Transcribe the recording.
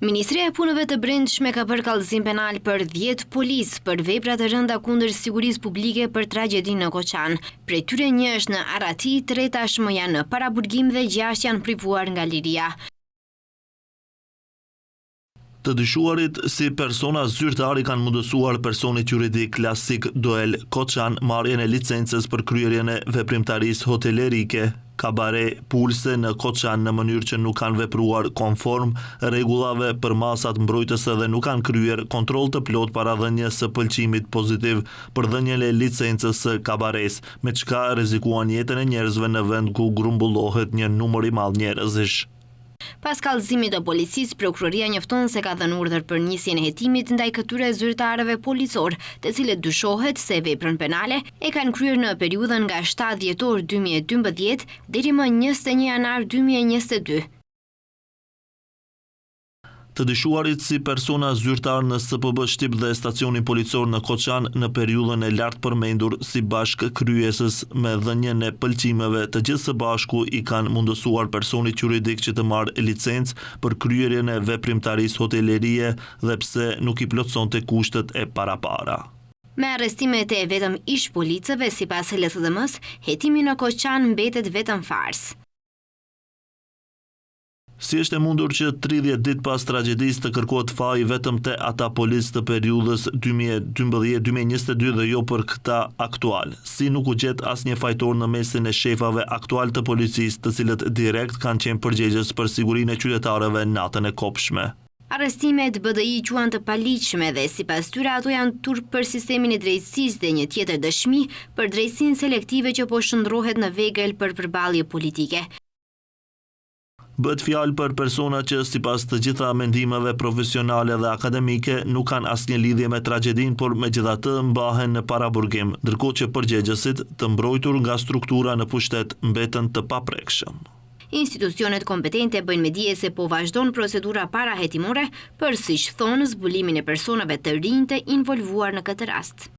Ministria e Punëve të Brendshme ka bërë kallëzim penal për 10 policë për vepra të rënda kundër sigurisë publike për tragjedinë në Koçan. Prej tyre një është në Arati, 3 tashmë janë në paraburgim dhe 6 janë privuar nga liria. Të dyshuarit si persona zyrtari kanë mundësuar personit juridik klasik Doel Koçan marrjen e licencës për kryerjen e veprimtarisë hotelerike kabare pulse në Koçan në mënyrë që nuk kanë vepruar konform rregullave për masat mbrojtëse dhe nuk kanë kryer kontroll të plot para dhënies së pëlqimit pozitiv për dhënien e licencës së kabares, me çka rrezikuan jetën e njerëzve në vend ku grumbullohet një numër i madh njerëzish. Pas kallëzimit të policisë, prokuroria njofton se ka dhënë urdhër për nisjen e hetimit ndaj këtyre zyrtarëve policor, të cilët dyshohet se veprën penale e kanë kryer në periudhën nga 7 dhjetor 2012 deri më 21 janar 2022. Të dyshuarit si persona zyrtar në SPB Shtip dhe stacionin policor në Koçan në periudhën e lartë përmendur si bashkë kryesës me dhënien e pëlqimeve të gjithë së bashku i kanë mundësuar personit juridik që të marrë licencë për kryerjen e veprimtarisë hotelerie dhe pse nuk i plotësonte kushtet e parapara. Me arrestimet e vetëm ish policëve sipas LSDM-s, hetimi në Koçan mbetet vetëm farsë. Si është e mundur që 30 ditë pas tragjedisë të kërkohet faji vetëm te ata policë të periudhës 2012-2022 dhe jo për këta aktual? Si nuk u gjet asnjë fajtor në mesin e shefave aktual të policisë, të cilët direkt kanë qenë përgjegjës për sigurinë e qytetarëve natën e kopshme? Arrestimet BDI quan të paligjshme dhe sipas tyre ato janë turp për sistemin e drejtësisë dhe një tjetër dëshmi për drejtësinë selektive që po shndrohet në vegël për përballje politike. Bëhet fjalë për persona që sipas të gjitha mendimeve profesionale dhe akademike nuk kanë asnjë lidhje me tragjedinë, por megjithatë mbahen në paraburgim, ndërkohë që përgjegjësit të mbrojtur nga struktura në pushtet mbeten të paprekshëm. Institucionet kompetente bëjnë me dije se po vazhdon procedura parahetimore për, siç thonë, zbulimin e personave të rinj të involvuar në këtë rast.